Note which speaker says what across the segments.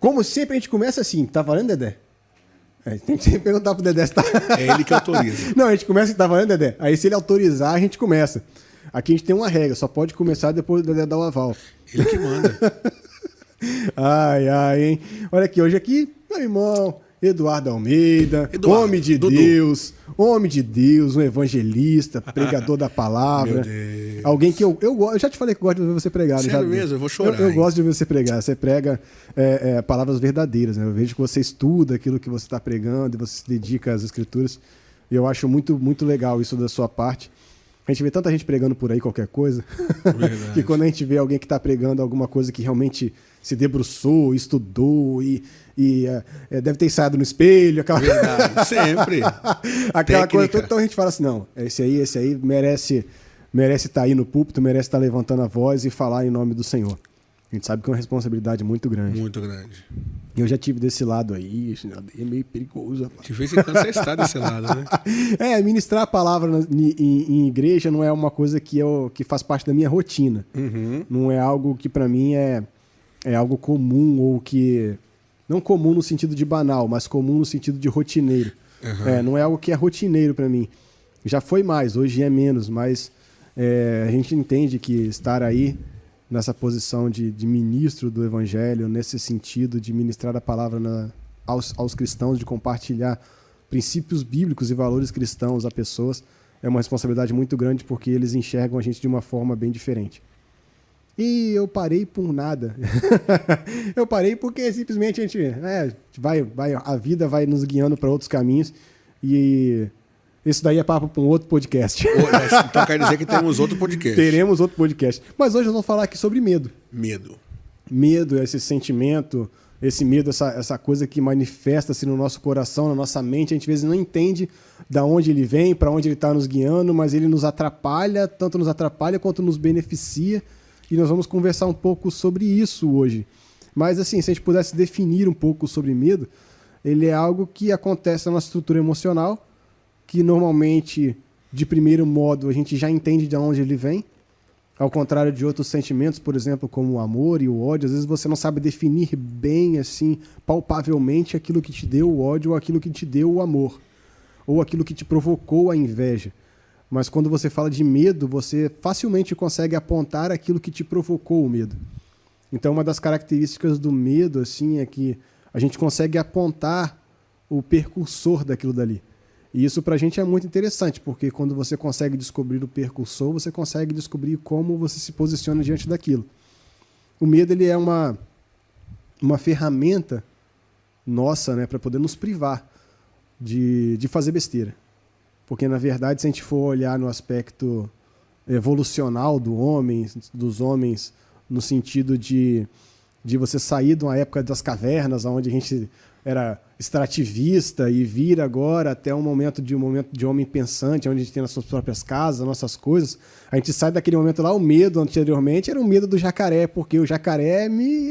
Speaker 1: Como sempre, a gente começa assim. Tá valendo, Dedé? Tem que sempre perguntar pro Dedé se tá...
Speaker 2: É ele que autoriza.
Speaker 1: Não, a gente começa e tá valendo, Dedé? Aí se ele autorizar, a gente começa. Aqui a gente tem uma regra, só pode começar depois do Dedé dar o aval.
Speaker 2: Ele que manda.
Speaker 1: Ai, ai, hein? Olha aqui, hoje aqui, meu irmão, Eduardo Almeida, homem de
Speaker 2: Dudu.
Speaker 1: Deus, um evangelista, pregador da palavra.
Speaker 2: Meu Deus.
Speaker 1: Alguém que eu já te falei que eu gosto de ouvir você pregar.
Speaker 2: Sério
Speaker 1: já,
Speaker 2: mesmo? Eu vou chorar.
Speaker 1: Eu gosto de ouvir você pregar. Você prega palavras verdadeiras, né? Eu vejo que você estuda aquilo que você está pregando e você se dedica às escrituras. E eu acho muito, muito legal isso da sua parte. A gente vê tanta gente pregando por aí qualquer coisa, que quando a gente vê alguém que está pregando alguma coisa que realmente se debruçou, estudou e deve ter ensaiado no espelho, aquela
Speaker 2: Verdade, sempre.
Speaker 1: aquela coisa toda, então a gente fala assim, não, esse aí merece estar aí no púlpito, merece estar levantando a voz e falar em nome do Senhor. A gente sabe que é uma responsabilidade muito grande.
Speaker 2: Muito grande.
Speaker 1: Eu já tive desse lado aí, é meio perigoso. Rapaz.
Speaker 2: De vez em quando você está desse lado, né?
Speaker 1: Ministrar a palavra em igreja não é uma coisa que faz parte da minha rotina.
Speaker 2: Uhum.
Speaker 1: Não é algo que para mim é algo comum ou que... Não comum no sentido de banal, mas comum no sentido de rotineiro.
Speaker 2: Uhum.
Speaker 1: Não é algo que é rotineiro para mim. Já foi mais, hoje é menos, mas a gente entende que estar aí nessa posição de ministro do evangelho, nesse sentido de ministrar a palavra aos cristãos, de compartilhar princípios bíblicos e valores cristãos a pessoas, é uma responsabilidade muito grande porque eles enxergam a gente de uma forma bem diferente. E eu parei por nada. Eu parei porque simplesmente a gente a vida vai nos guiando para outros caminhos e isso daí é papo para um outro podcast.
Speaker 2: Então quer dizer que temos outro podcast.
Speaker 1: Teremos outro podcast. Mas hoje nós vamos falar aqui sobre medo.
Speaker 2: Medo.
Speaker 1: Medo, esse sentimento, esse medo, essa coisa que manifesta-se no nosso coração, na nossa mente. A gente às vezes não entende de onde ele vem, para onde ele está nos guiando, mas ele nos atrapalha, tanto nos atrapalha quanto nos beneficia. E nós vamos conversar um pouco sobre isso hoje. Mas assim, se a gente pudesse definir um pouco sobre medo, ele é algo que acontece na nossa estrutura emocional, que normalmente, de primeiro modo, a gente já entende de onde ele vem, ao contrário de outros sentimentos, por exemplo, como o amor e o ódio. Às vezes você não sabe definir bem, assim, palpavelmente aquilo que te deu o ódio ou aquilo que te deu o amor, ou aquilo que te provocou a inveja. Mas quando você fala de medo, você facilmente consegue apontar aquilo que te provocou o medo. Então, uma das características do medo, assim, é que a gente consegue apontar o percursor daquilo dali. E isso pra gente é muito interessante, porque quando você consegue descobrir o percursor, você consegue descobrir como você se posiciona diante daquilo. O medo, ele é uma ferramenta nossa, né, para poder nos privar de fazer besteira. Porque, na verdade, se a gente for olhar no aspecto evolucional dos homens, no sentido de você sair de uma época das cavernas, onde a gente era extrativista e vir agora até um momento de homem pensante, onde a gente tem as suas próprias casas, nossas coisas, a gente sai daquele momento lá, o medo anteriormente era o medo do jacaré, porque o jacaré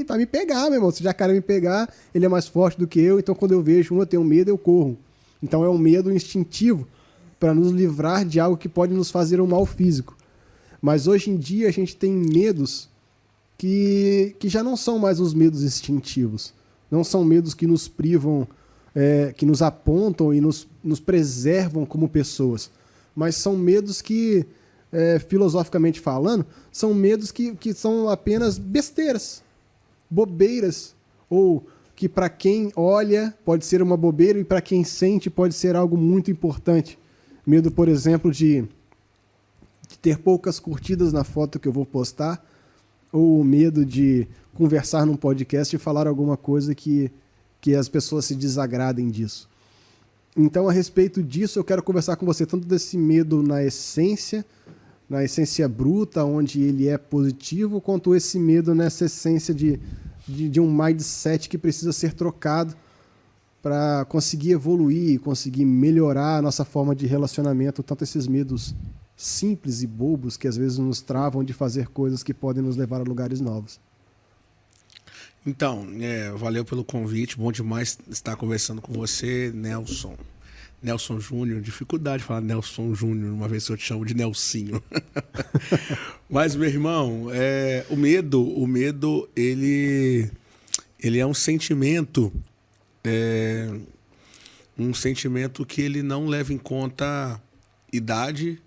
Speaker 1: vai me pegar, meu irmão. Se o jacaré me pegar, ele é mais forte do que eu, então quando eu vejo eu tenho medo, eu corro. Então é um medo instintivo para nos livrar de algo que pode nos fazer um mal físico. Mas hoje em dia a gente tem medos que já não são mais os medos instintivos. Não são medos que nos privam, que nos apontam e nos preservam como pessoas. Mas são medos que, filosoficamente falando, são medos que são apenas besteiras, bobeiras, ou que para quem olha pode ser uma bobeira e para quem sente pode ser algo muito importante. Medo, por exemplo, de ter poucas curtidas na foto que eu vou postar, ou medo de conversar num podcast e falar alguma coisa que as pessoas se desagradem disso. Então, a respeito disso, eu quero conversar com você tanto desse medo na essência bruta, onde ele é positivo, quanto esse medo nessa essência de um mindset que precisa ser trocado para conseguir evoluir, conseguir melhorar a nossa forma de relacionamento, tanto esses medos simples e bobos que às vezes nos travam de fazer coisas que podem nos levar a lugares novos.
Speaker 2: Então, valeu pelo convite, bom demais estar conversando com você, Nelson. Nelson Júnior, dificuldade de falar Nelson Júnior, uma vez eu te chamo de Nelsinho. Mas, meu irmão, o medo, ele ele é um sentimento, que ele não leva em conta idade,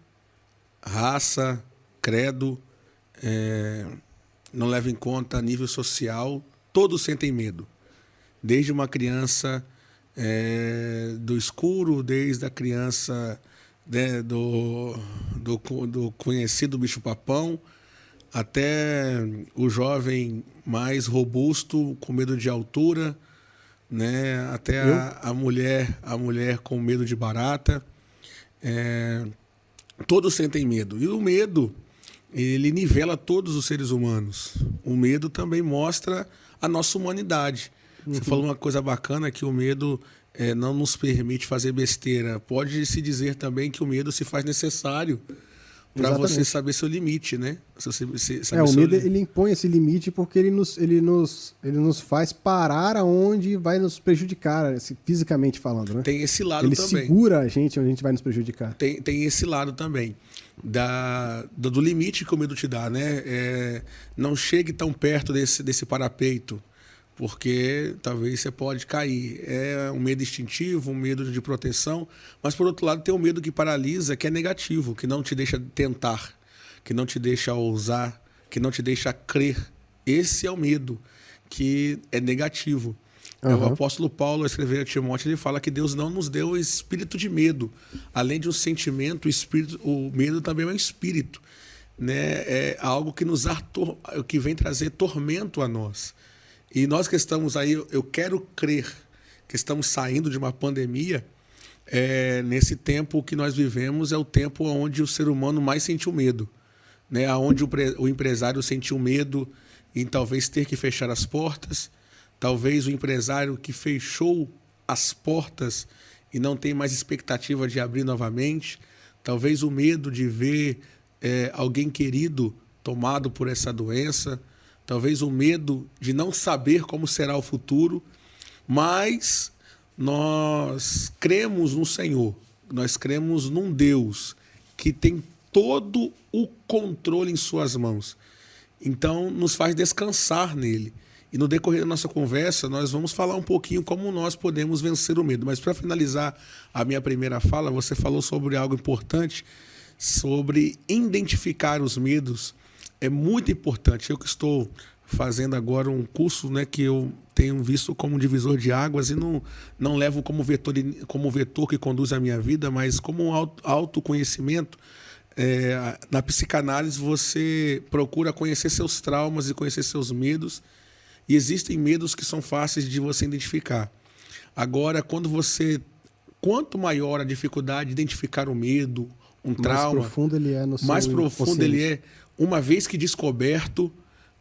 Speaker 2: raça, credo, não leva em conta nível social. Todos sentem medo, desde uma criança do escuro, desde a criança, né, do conhecido bicho-papão, até o jovem mais robusto, com medo de altura, né, até a mulher com medo de barata. Todos sentem medo. E o medo, ele nivela todos os seres humanos. O medo também mostra a nossa humanidade. Você falou uma coisa bacana, que o medo não nos permite fazer besteira. Pode-se dizer também que o medo se faz necessário para você saber seu limite, né?
Speaker 1: O medo, ele impõe esse limite porque ele nos faz parar aonde vai nos prejudicar, assim, fisicamente falando, né?
Speaker 2: Tem esse lado também.
Speaker 1: Ele segura a gente onde a gente vai nos prejudicar.
Speaker 2: Tem esse lado também. Do limite que o medo te dá, né? Não chegue tão perto desse parapeito, porque talvez você pode cair. É um medo instintivo, um medo de proteção, mas por outro lado tem um medo que paralisa, que é negativo, que não te deixa tentar, que não te deixa ousar, que não te deixa crer. Esse é o medo, que é negativo. O apóstolo Paulo, ao escrever a Timóteo, ele fala que Deus não nos deu o espírito de medo. Além de um sentimento, o medo também é um espírito, né? É algo que que vem trazer tormento a nós. E nós que estamos aí, eu quero crer que estamos saindo de uma pandemia. Nesse tempo que nós vivemos é o tempo onde o ser humano mais sentiu medo, né? Onde o empresário sentiu medo em talvez ter que fechar as portas. Talvez o empresário que fechou as portas e não tem mais expectativa de abrir novamente. Talvez o medo de ver alguém querido tomado por essa doença. Talvez o medo de não saber como será o futuro. Mas nós cremos no Senhor. Nós cremos num Deus que tem todo o controle em suas mãos. Então, nos faz descansar nele. E no decorrer da nossa conversa, nós vamos falar um pouquinho como nós podemos vencer o medo. Mas para finalizar a minha primeira fala, você falou sobre algo importante, sobre identificar os medos. É muito importante. Eu que estou fazendo agora um curso, né, que eu tenho visto como um divisor de águas e não levo como vetor que conduz a minha vida, mas como um autoconhecimento. Na psicanálise, você procura conhecer seus traumas e conhecer seus medos. E existem medos que são fáceis de você identificar. Agora, quanto maior a dificuldade de identificar o medo, um trauma,
Speaker 1: mais profundo ele é no seu
Speaker 2: mais profundo ele é. Uma vez que descoberto,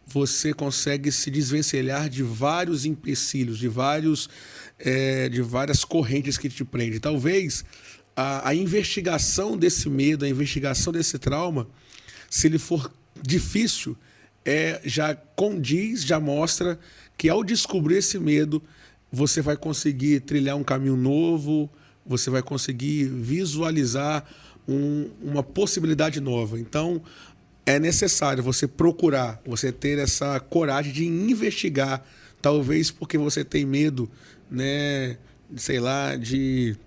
Speaker 2: você consegue se desvencilhar de vários empecilhos, de várias correntes que te prendem. Talvez a investigação desse medo, a investigação desse trauma, se ele for difícil, já condiz, já mostra que ao descobrir esse medo, você vai conseguir trilhar um caminho novo, você vai conseguir visualizar uma possibilidade nova. Então, é necessário você procurar, você ter essa coragem de investigar, talvez porque você tem medo, né, sei lá, de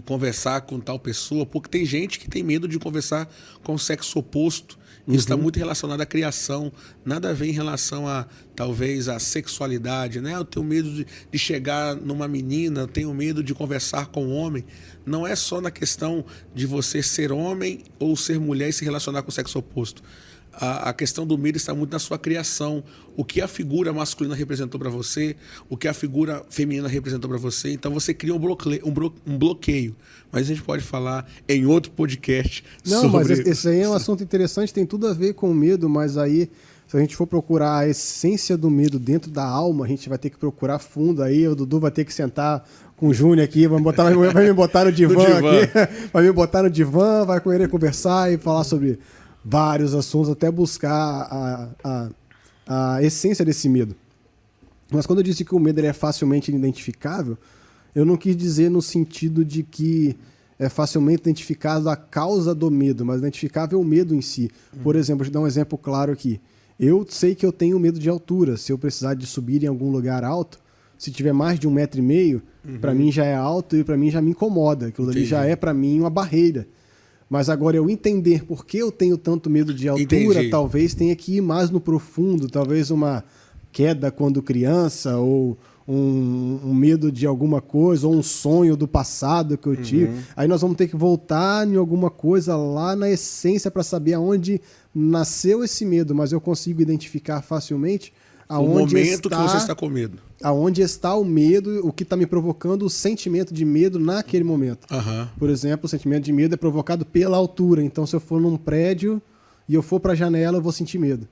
Speaker 2: conversar com tal pessoa, porque tem gente que tem medo de conversar com o sexo oposto. Isso está muito relacionado à criação, nada a ver em relação a, talvez, a sexualidade, né? Eu tenho medo de chegar numa menina, eu tenho medo de conversar com um homem. Não é só na questão de você ser homem ou ser mulher e se relacionar com o sexo oposto. A questão do medo está muito na sua criação. O que a figura masculina representou para você, o que a figura feminina representou para você. Então você cria um bloqueio. Mas a gente pode falar em outro podcast sobre...
Speaker 1: Não, mas esse aí é um assunto interessante, tem tudo a ver com o medo, mas aí, se a gente for procurar a essência do medo dentro da alma, a gente vai ter que procurar fundo aí, o Dudu vai ter que sentar com o Júnior aqui, vai me botar no divã aqui, vai me botar no divã, vai querer conversar e falar sobre vários assuntos, até buscar a essência desse medo. Mas quando eu disse que o medo ele é facilmente identificável, eu não quis dizer no sentido de que é facilmente identificado a causa do medo, mas identificável o medo em si. Por exemplo, vou te dar um exemplo claro aqui. Eu sei que eu tenho medo de altura. Se eu precisar de subir em algum lugar alto, se tiver mais de 1,5 metro, para mim já é alto e para mim já me incomoda. Aquilo ali já é para mim uma barreira. Mas agora eu entender por que eu tenho tanto medo de altura, talvez tenha que ir mais no profundo, talvez uma queda quando criança, ou um medo de alguma coisa, ou um sonho do passado que eu tive. Aí nós vamos ter que voltar em alguma coisa lá na essência para saber aonde nasceu esse medo, mas eu consigo identificar facilmente aonde
Speaker 2: o momento que você está com medo.
Speaker 1: Aonde está o medo, o que está me provocando o sentimento de medo naquele momento. Por exemplo, o sentimento de medo é provocado pela altura. Então, se eu for num prédio e eu for para a janela, eu vou sentir medo.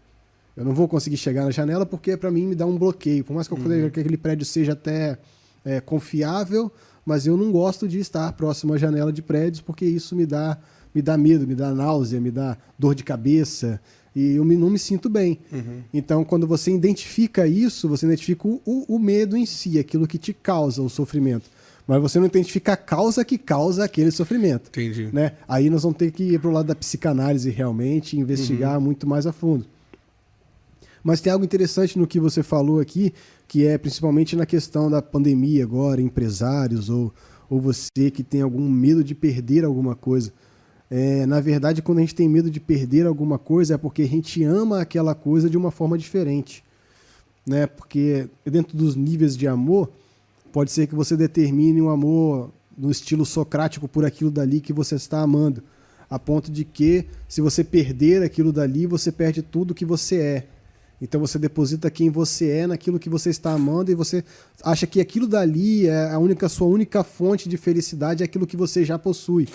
Speaker 1: Eu não vou conseguir chegar na janela porque, para mim, me dá um bloqueio. Por mais que que aquele prédio seja até confiável, mas eu não gosto de estar próximo à janela de prédios porque isso me dá medo, me dá náusea, me dá dor de cabeça e eu não me sinto bem. Então, quando você identifica isso, você identifica o medo em si, aquilo que te causa o sofrimento. Mas você não identifica a causa que causa aquele sofrimento.
Speaker 2: Entendi.
Speaker 1: Né? Aí nós vamos ter que ir para o lado da psicanálise realmente, investigar muito mais a fundo. Mas tem algo interessante no que você falou aqui, que é principalmente na questão da pandemia agora, empresários ou você que tem algum medo de perder alguma coisa. Na verdade, quando a gente tem medo de perder alguma coisa, é porque a gente ama aquela coisa de uma forma diferente. Né? Porque dentro dos níveis de amor, pode ser que você determine um amor no estilo socrático por aquilo dali que você está amando. A ponto de que, se você perder aquilo dali, você perde tudo que você é. Então você deposita quem você é naquilo que você está amando e você acha que aquilo dali é sua única fonte de felicidade, é aquilo que você já possui.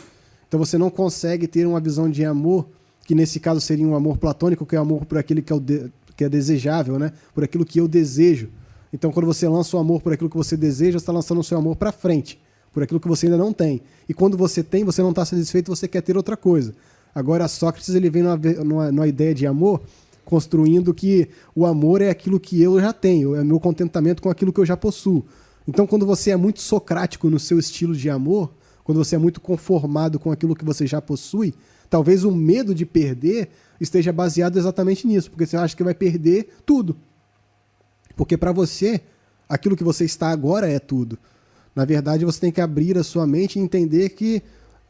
Speaker 1: Então você não consegue ter uma visão de amor, que nesse caso seria um amor platônico, que é o amor por aquilo que é desejável, né? Por aquilo que eu desejo. Então quando você lança o amor por aquilo que você deseja, você está lançando o seu amor para frente, por aquilo que você ainda não tem. E quando você tem, você não está satisfeito, você quer ter outra coisa. Agora Sócrates ele vem numa ideia de amor, construindo que o amor é aquilo que eu já tenho, é meu contentamento com aquilo que eu já possuo. Então, quando você é muito socrático no seu estilo de amor, quando você é muito conformado com aquilo que você já possui, talvez o medo de perder esteja baseado exatamente nisso, porque você acha que vai perder tudo. Porque para você, aquilo que você está agora é tudo. Na verdade, você tem que abrir a sua mente e entender que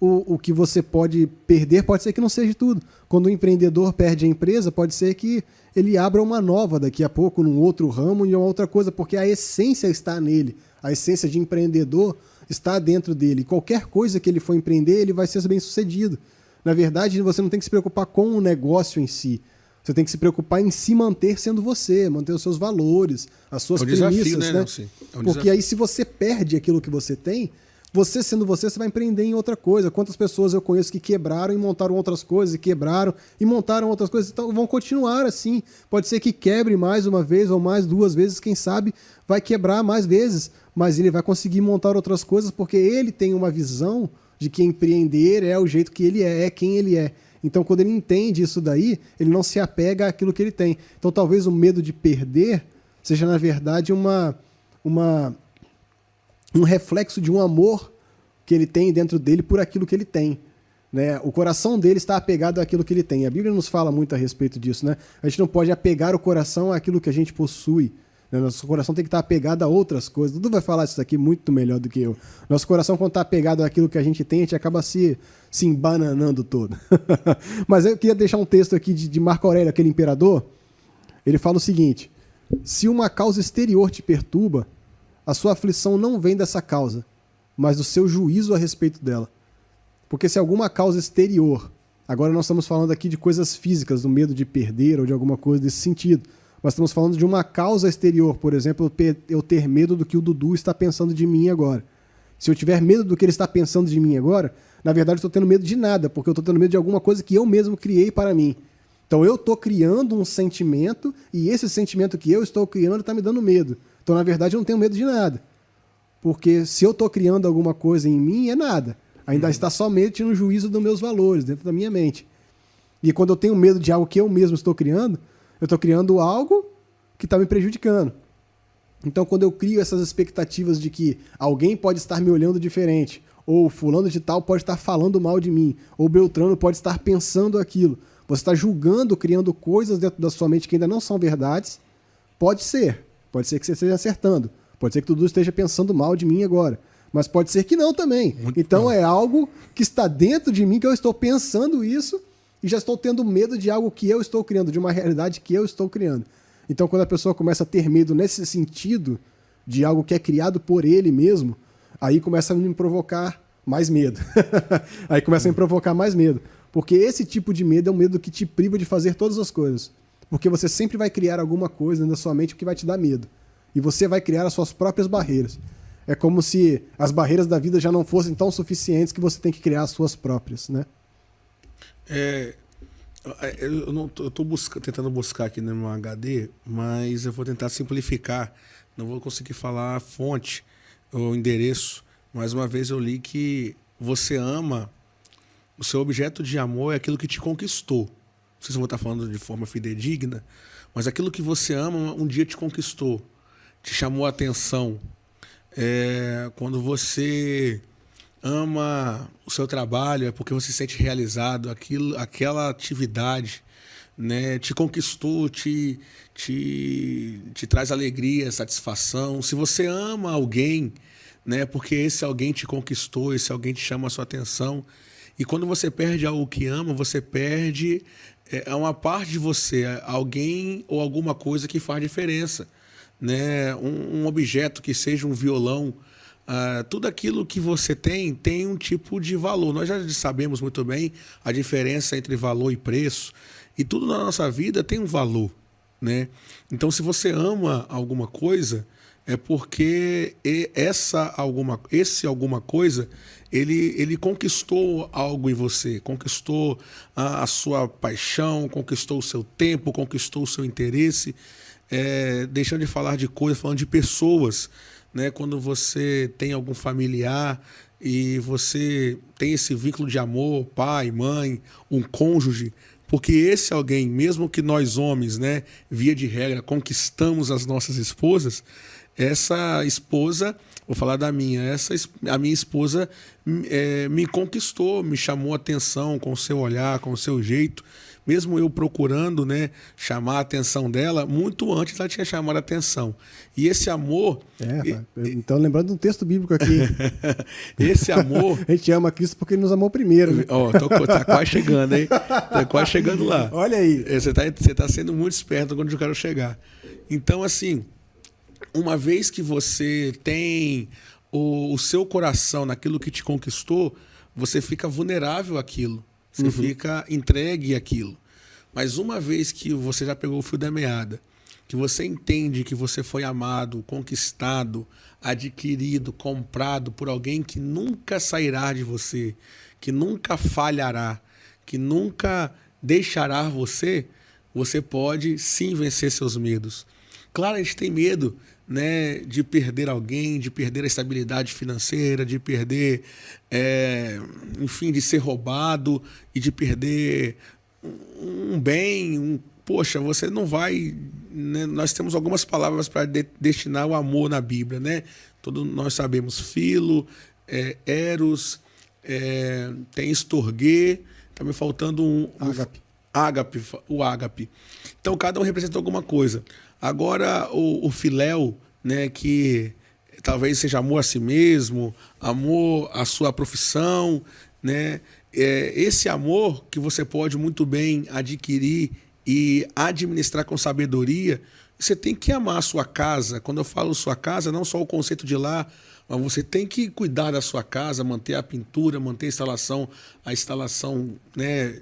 Speaker 1: o que você pode perder pode ser que não seja tudo. Quando o empreendedor perde a empresa, pode ser que ele abra uma nova daqui a pouco, num outro ramo, em uma outra coisa, porque a essência está nele. A essência de empreendedor está dentro dele. Qualquer coisa que ele for empreender, ele vai ser bem sucedido. Na verdade, você não tem que se preocupar com o negócio em si. Você tem que se preocupar em se manter sendo você, manter os seus valores, as suas premissas. Desafio, né? Porque aí, se você perde aquilo que você tem, você sendo você vai empreender em outra coisa. Quantas pessoas eu conheço que quebraram e montaram outras coisas, e quebraram e montaram outras coisas, então vão continuar assim. Pode ser que quebre mais uma vez ou mais 2 vezes, quem sabe vai quebrar mais vezes, mas ele vai conseguir montar outras coisas porque ele tem uma visão de que empreender é o jeito que ele é quem ele é. Então, quando ele entende isso daí, ele não se apega àquilo que ele tem. Então, talvez o medo de perder seja, na verdade, um reflexo de um amor que ele tem dentro dele por aquilo que ele tem. Né? O coração dele está apegado àquilo que ele tem. A Bíblia nos fala muito a respeito disso. Né? A gente não pode apegar o coração àquilo que a gente possui. Né? Nosso coração tem que estar apegado a outras coisas. Dudu vai falar isso aqui muito melhor do que eu. Nosso coração, quando está apegado àquilo que a gente tem, a gente acaba se embananando todo. Mas eu queria deixar um texto aqui de Marco Aurélio, aquele imperador. Ele fala o seguinte: se uma causa exterior te perturba, a sua aflição não vem dessa causa, mas do seu juízo a respeito dela. Porque se alguma causa exterior, agora nós estamos falando aqui de coisas físicas, do medo de perder ou de alguma coisa desse sentido, mas estamos falando de uma causa exterior, por exemplo, eu ter medo do que o Dudu está pensando de mim agora. Se eu tiver medo do que ele está pensando de mim agora, na verdade eu estou tendo medo de nada, porque eu estou tendo medo de alguma coisa que eu mesmo criei para mim. Então eu estou criando um sentimento e esse sentimento que eu estou criando está me dando medo. Então, na verdade, eu não tenho medo de nada. Porque se eu estou criando alguma coisa em mim, é nada. Ainda está somente no juízo dos meus valores, dentro da minha mente. E quando eu tenho medo de algo que eu mesmo estou criando, eu estou criando algo que está me prejudicando. Então, quando eu crio essas expectativas de que alguém pode estar me olhando diferente, ou fulano de tal pode estar falando mal de mim, ou Beltrano pode estar pensando aquilo, Você está julgando, criando coisas dentro da sua mente que ainda não são verdades. Pode ser que você esteja acertando. Pode ser que tudo esteja pensando mal de mim agora. Mas pode ser que não também. Então é algo que está dentro de mim, que eu estou pensando isso e já estou tendo medo de algo que eu estou criando, de uma realidade que eu estou criando. Então quando a pessoa começa a ter medo nesse sentido, de algo que é criado por ele mesmo, aí começa a me provocar mais medo. Aí começa a me provocar mais medo. Porque esse tipo de medo é um medo que te priva de fazer todas as coisas. Porque você sempre vai criar alguma coisa na sua mente que vai te dar medo. E você vai criar as suas próprias barreiras. É como se as barreiras da vida já não fossem tão suficientes que você tem que criar as suas próprias, né?
Speaker 2: Eu estou tentando buscar aqui no meu HD, mas eu vou tentar simplificar. Não vou conseguir falar a fonte ou endereço. Mais uma vez eu li que você ama, o seu objeto de amor é aquilo que te conquistou. Não sei se eu vou estar falando de forma fidedigna, mas aquilo que você ama um dia te conquistou, te chamou a atenção. Quando você ama o seu trabalho, é porque você se sente realizado, aquela atividade, né, te conquistou, te traz alegria, satisfação. Se você ama alguém, né, porque esse alguém te conquistou, esse alguém te chama a sua atenção. E quando você perde algo que ama, você perde uma parte de você, alguém ou alguma coisa que faz diferença, né? Um objeto que seja um violão, tudo aquilo que você tem um tipo de valor. Nós já sabemos muito bem a diferença entre valor e preço, e tudo na nossa vida tem um valor, né? Então, se você ama alguma coisa, é porque esse alguma coisa, ele conquistou algo em você, conquistou a sua paixão, conquistou o seu tempo, conquistou o seu interesse. Deixando de falar de coisas, falando de pessoas, né? Quando você tem algum familiar e você tem esse vínculo de amor, pai, mãe, um cônjuge, porque esse alguém, mesmo que nós homens, né, via de regra, conquistamos as nossas esposas, essa esposa, vou falar da minha, a minha esposa me conquistou, me chamou a atenção com o seu olhar, com o seu jeito. Mesmo eu procurando, né, chamar a atenção dela, muito antes ela tinha chamado a atenção. E esse amor...
Speaker 1: Então, lembrando de um texto bíblico aqui.
Speaker 2: Esse amor...
Speaker 1: A gente ama Cristo porque ele nos amou primeiro. Né?
Speaker 2: Tá quase chegando, hein? Tá quase chegando lá.
Speaker 1: Olha aí.
Speaker 2: Você tá sendo muito esperto quando eu quero chegar. Então, assim, uma vez que você tem o seu coração naquilo que te conquistou, você fica vulnerável àquilo. Você fica entregue àquilo. Mas uma vez que você já pegou o fio da meada, que você entende que você foi amado, conquistado, adquirido, comprado por alguém que nunca sairá de você, que nunca falhará, que nunca deixará você, você pode sim vencer seus medos. Claro, a gente tem medo, né, de perder alguém, de perder a estabilidade financeira, de perder, enfim, de ser roubado e de perder um bem. Poxa, você não vai... Né, nós temos algumas palavras para destinar o amor na Bíblia, né? Nós sabemos filo, eros, tem estorguê, está me faltando o ágape. Então, cada um representa alguma coisa. Agora, o filéu, né, que talvez seja amor a si mesmo, amor à sua profissão, né, esse amor que você pode muito bem adquirir e administrar com sabedoria. Você tem que amar a sua casa. Quando eu falo sua casa, não só o conceito de lá, mas você tem que cuidar da sua casa, manter a pintura, manter a instalação, né,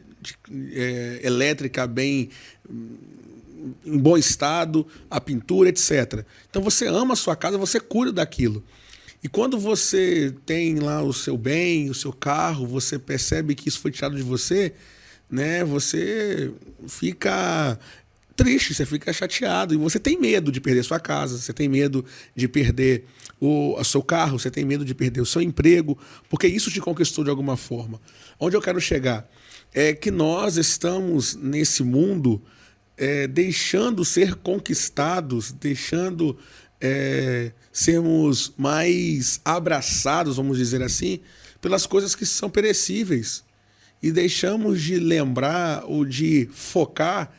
Speaker 2: elétrica bem... em bom estado, a pintura, etc. Então você ama a sua casa, você cuida daquilo. E quando você tem lá o seu bem, o seu carro, você percebe que isso foi tirado de você, né? Você fica triste, você fica chateado. E você tem medo de perder sua casa, você tem medo de perder o seu carro, você tem medo de perder o seu emprego, porque isso te conquistou de alguma forma. Onde eu quero chegar? É que nós estamos nesse mundo... deixando ser conquistados, deixando sermos mais abraçados, vamos dizer assim, pelas coisas que são perecíveis. e deixamos de lembrar ou de focar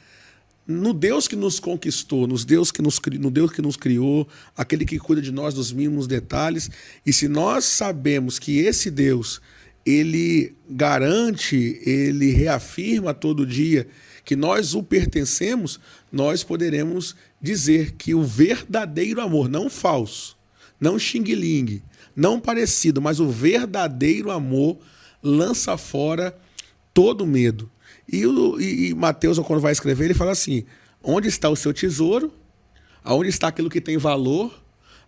Speaker 2: no Deus que nos conquistou, no Deus que nos criou, aquele que cuida de nós dos mínimos detalhes. E se nós sabemos que esse Deus, ele garante, ele reafirma todo dia que nós o pertencemos, nós poderemos dizer que o verdadeiro amor, não falso, não xing-ling, não parecido, mas o verdadeiro amor lança fora todo medo. E Mateus, quando vai escrever, ele fala assim: onde está o seu tesouro? Aonde está aquilo que tem valor?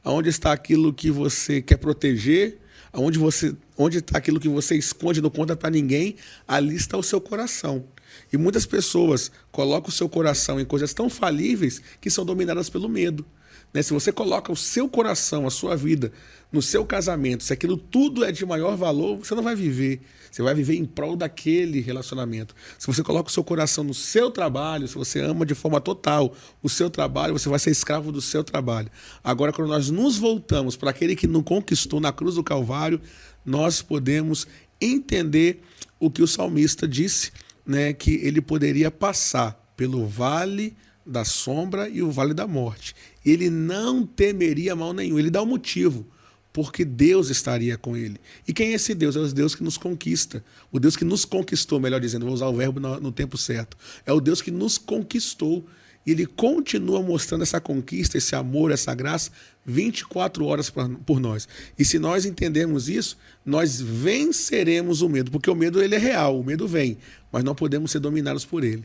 Speaker 2: Aonde está aquilo que você quer proteger? Onde está aquilo que você esconde, não conta para ninguém? Ali está o seu coração. E muitas pessoas colocam o seu coração em coisas tão falíveis que são dominadas pelo medo. Né? Se você coloca o seu coração, a sua vida, no seu casamento, se aquilo tudo é de maior valor, você não vai viver. Você vai viver em prol daquele relacionamento. Se você coloca o seu coração no seu trabalho, se você ama de forma total o seu trabalho, você vai ser escravo do seu trabalho. Agora, quando nós nos voltamos para aquele que nos conquistou na cruz do Calvário, nós podemos entender o que o salmista disse, né, que ele poderia passar pelo vale da sombra e o vale da morte. Ele não temeria mal nenhum. Ele dá um motivo, porque Deus estaria com ele. E quem é esse Deus? É o Deus que nos conquista. O Deus que nos conquistou, melhor dizendo, vou usar o verbo no tempo certo. É o Deus que nos conquistou. E ele continua mostrando essa conquista, esse amor, essa graça, 24 horas por nós. E se nós entendermos isso, nós venceremos o medo, porque o medo ele é real, o medo vem, mas não podemos ser dominados por ele.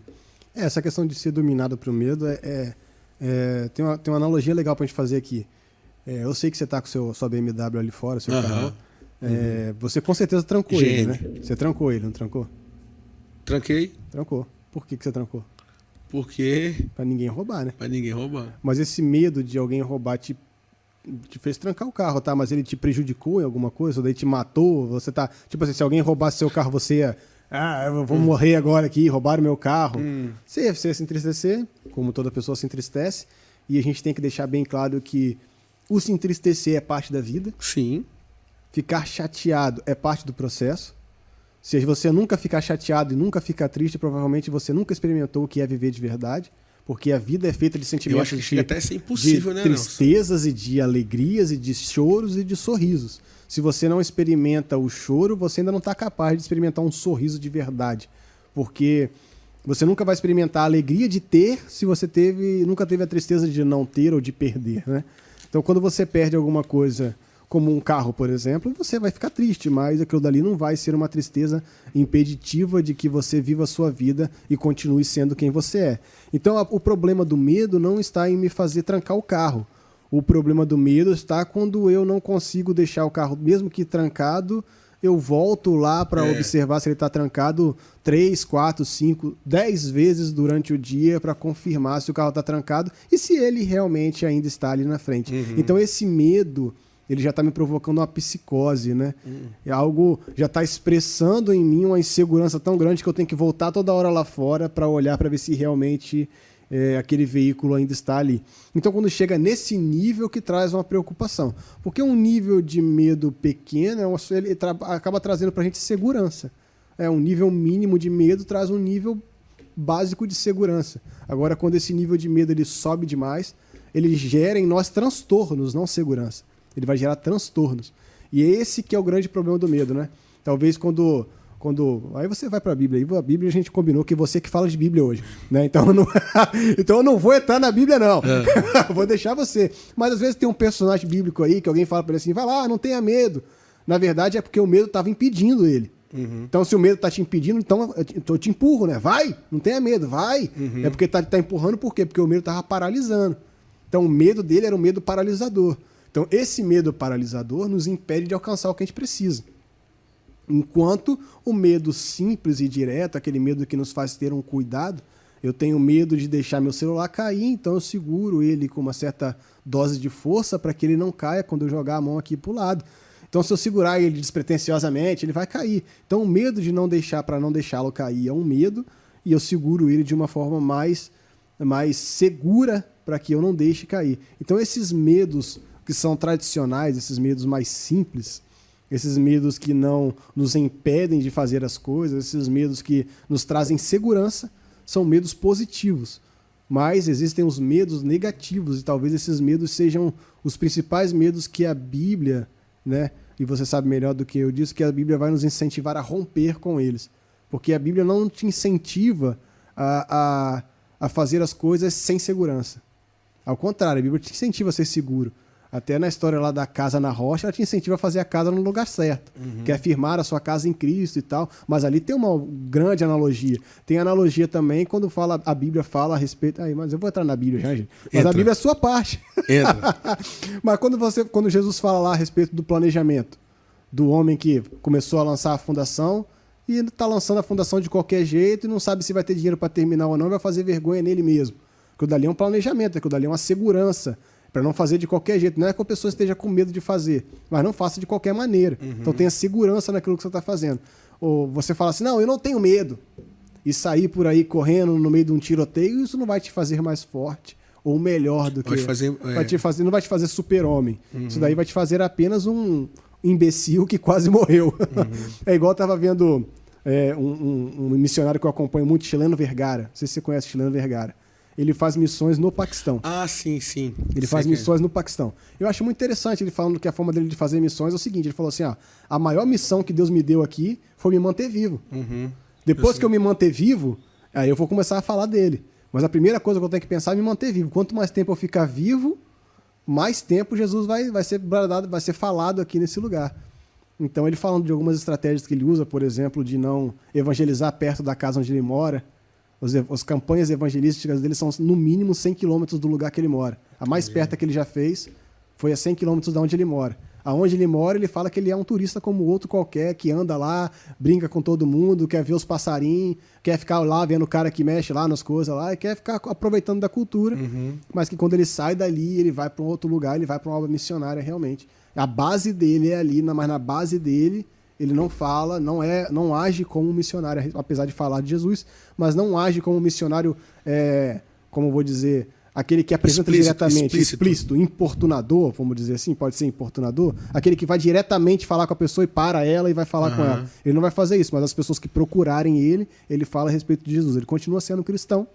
Speaker 1: Essa questão de ser dominado pelo medo tem uma analogia legal para a gente fazer aqui. Eu sei que você está com sua BMW ali fora, seu carro. Você com certeza trancou ele, né? Você trancou ele, não trancou?
Speaker 2: Tranquei.
Speaker 1: Trancou. Por que você trancou?
Speaker 2: Porque...
Speaker 1: Pra ninguém roubar, né?
Speaker 2: Pra ninguém roubar.
Speaker 1: Mas esse medo de alguém roubar te fez trancar o carro, tá? Mas ele te prejudicou em alguma coisa? Ou daí te matou? Você tá... Tipo assim, se alguém roubasse seu carro, você ia... eu vou morrer agora aqui, roubaram meu carro. Você ia se entristecer, como toda pessoa se entristece. E a gente tem que deixar bem claro que o se entristecer é parte da vida.
Speaker 2: Sim.
Speaker 1: Ficar chateado é parte do processo. Se você nunca ficar chateado e nunca ficar triste, provavelmente você nunca experimentou o que é viver de verdade, porque a vida é feita de sentimentos.
Speaker 2: Eu acho que chega até a ser impossível,
Speaker 1: de
Speaker 2: né,
Speaker 1: tristezas e de alegrias e de choros e de sorrisos. Se você não experimenta o choro, você ainda não está capaz de experimentar um sorriso de verdade, porque você nunca vai experimentar a alegria de ter se você nunca teve a tristeza de não ter ou de perder, né? Então, quando você perde alguma coisa, como um carro, por exemplo, você vai ficar triste, mas aquilo dali não vai ser uma tristeza impeditiva de que você viva a sua vida e continue sendo quem você é. Então, o problema do medo não está em me fazer trancar o carro. O problema do medo está quando eu não consigo deixar o carro, mesmo que trancado, eu volto lá para observar se ele está trancado 3, 4, 5, 10 vezes durante o dia para confirmar se o carro está trancado e se ele realmente ainda está ali na frente. Então, esse medo... ele já está me provocando uma psicose, né? É algo, já está expressando em mim uma insegurança tão grande que eu tenho que voltar toda hora lá fora para olhar para ver se realmente aquele veículo ainda está ali. Então, quando chega nesse nível que traz uma preocupação. Porque um nível de medo pequeno, ele acaba trazendo para a gente segurança. Um nível mínimo de medo traz um nível básico de segurança. Agora, quando esse nível de medo ele sobe demais, ele gera em nós transtornos, não segurança. Ele vai gerar transtornos. E esse que é o grande problema do medo, né? Talvez quando aí você vai para a Bíblia. A Bíblia a gente combinou que você que fala de Bíblia hoje, né? Então eu não vou entrar na Bíblia, não. Vou deixar você. Mas às vezes tem um personagem bíblico aí que alguém fala para ele assim, vai lá, não tenha medo. Na verdade é porque o medo estava impedindo ele. Então se o medo está te impedindo, então eu te empurro, né? Vai, não tenha medo, vai. É porque tá empurrando, por quê? Porque o medo estava paralisando. Então o medo dele era um medo paralisador. Então, esse medo paralisador nos impede de alcançar o que a gente precisa. Enquanto o medo simples e direto, aquele medo que nos faz ter um cuidado, eu tenho medo de deixar meu celular cair, então eu seguro ele com uma certa dose de força para que ele não caia quando eu jogar a mão aqui para o lado. Então, se eu segurar ele despretensiosamente, ele vai cair. Então, o medo de não deixar para não deixá-lo cair é um medo, e eu seguro ele de uma forma mais segura para que eu não deixe cair. Então, esses medos que são tradicionais, esses medos mais simples, esses medos que não nos impedem de fazer as coisas, esses medos que nos trazem segurança, são medos positivos. Mas existem os medos negativos, e talvez esses medos sejam os principais medos que a Bíblia, né, e você sabe melhor do que eu disso, que a Bíblia vai nos incentivar a romper com eles. Porque a Bíblia não te incentiva a fazer as coisas sem segurança. Ao contrário, a Bíblia te incentiva a ser seguro. Até na história lá da casa na rocha, ela te incentiva a fazer a casa no lugar certo. Que é firmar a sua casa em Cristo e tal. Mas ali tem uma grande analogia. Tem analogia também quando a Bíblia fala a respeito... mas eu vou entrar na Bíblia já, gente. Mas a Bíblia é a sua parte.
Speaker 2: Entra.
Speaker 1: Mas quando Jesus fala lá a respeito do planejamento, do homem que começou a lançar a fundação e está lançando a fundação de qualquer jeito e não sabe se vai ter dinheiro para terminar ou não, vai fazer vergonha nele mesmo. Aquilo dali é um planejamento, aquilo dali é uma segurança. Para não fazer de qualquer jeito. Não é que a pessoa esteja com medo de fazer, mas não faça de qualquer maneira. Então tenha segurança naquilo que você está fazendo. Ou você fala assim, não, eu não tenho medo. E sair por aí correndo no meio de um tiroteio, isso não vai te fazer mais forte ou melhor do que... não vai te fazer super-homem. Isso daí vai te fazer apenas um imbecil que quase morreu. É igual eu estava vendo um missionário que eu acompanho muito, Chileno Vergara. Não sei se você conhece Chileno Vergara. Ele faz missões no Paquistão.
Speaker 2: Ah, sim.
Speaker 1: Ele faz missões no Paquistão. Eu acho muito interessante ele falando que a forma dele de fazer missões é o seguinte, ele falou assim, a maior missão que Deus me deu aqui foi me manter vivo. Depois que eu me manter vivo, aí eu vou começar a falar dele. Mas a primeira coisa que eu tenho que pensar é me manter vivo. Quanto mais tempo eu ficar vivo, mais tempo Jesus vai ser bradado, vai ser falado aqui nesse lugar. Então ele falando de algumas estratégias que ele usa, por exemplo, de não evangelizar perto da casa onde ele mora. As campanhas evangelísticas dele são no mínimo 100 quilômetros do lugar que ele mora. A mais perto que ele já fez foi a 100 quilômetros de onde ele mora. Aonde ele mora, ele fala que ele é um turista como outro qualquer, que anda lá, brinca com todo mundo, quer ver os passarinhos, quer ficar lá vendo o cara que mexe lá nas coisas lá, e quer ficar aproveitando da cultura, mas que quando ele sai dali, ele vai para um outro lugar, ele vai para uma obra missionária realmente. A base dele é ali, mas na base dele... Ele não fala, não age como um missionário, apesar de falar de Jesus, mas não age como um missionário, como vou dizer, aquele que apresenta diretamente, explícito, importunador, vamos dizer assim, pode ser importunador, aquele que vai diretamente falar com a pessoa e para ela e vai falar com ela. Ele não vai fazer isso, mas as pessoas que procurarem ele fala a respeito de Jesus. Ele continua sendo cristão,